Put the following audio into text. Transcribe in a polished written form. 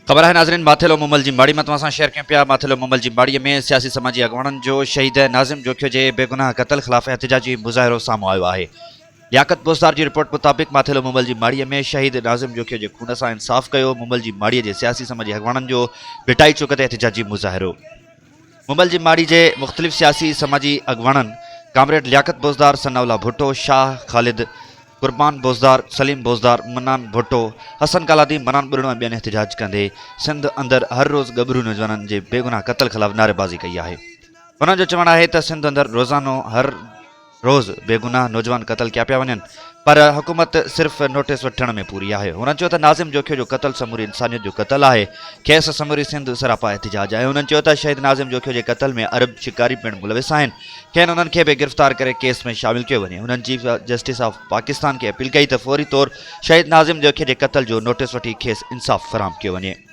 ख़बर है नाज़रीन माथेलो मोमल जी माड़ी में तव्हां शेयर कयूं पिया। माथेलो मोमल जी माड़ीअ में सियासी समाजी अॻवाणन जो शहीद नाज़म जोखियो जे बेगुनाह क़तल ख़िलाफ़ एहतजाजी मुज़ाहिरो साम्हूं आयो आहे। लियाकत बोसदार जी रिपोर्ट मुताबिक़ माथेलो मोमल जी माड़ीअ में शहीद नाज़म जोखियो जे खून सां इंसाफ़ कयो। मोमल जी माड़ीअ जे सियासी समाजी अॻवाणन जो भिटाई चौक ते एहतजाजी मुज़ाहिरो। मोमल जी माड़ी जे मुख़्तलिफ़ सियासी समाजी अॻवाणन कामरेड लियाकत बोसदार, सनाउल्ला भुट्टो, शाह ख़ालिद, कुर्बान बोसदार, सलीम बोसदार, मनान भुट्टो, हसन कालादी, मनान बुरनो ऐं ॿियनि एहतजाज कंदे सिंध अंदरि हर रोज़ गबरू नौजवाननि जे बेगुनाह क़तल ख़िलाफ़ नारेबाज़ी कई आहे। उन्हनि जो चवणु आहे त सिंध अंदरि रोज़ानो हर रोज़ बेगुनाह नौजवान क़तल कया पिया वञनि, पर हुकूमत सिर्फ़ नोटिस वठण में पूरी आहे। हुननि चयो त नाज़िम जोखियो जो क़तल समूरी इंसानियत जो क़तल आहे। खेसि समूरी सिंध सरापा एहतजाज आहे। हुननि चयो त शहीद नाज़िम जोखियो जे क़तल में अरब शिकारी पिणु मुलविस आहिनि। खेनि उन्हनि खे बि गिरफ़्तार करे केस में शामिल कयो वञे। हुननि चीफ जस्टिस ऑफ पाकिस्तान खे अपील कई त फौरी तौर शहीद नाज़िम जोखियो जे क़तल जो नोटिस वठी खेसि इंसाफ़ फ़राहम कयो वञे।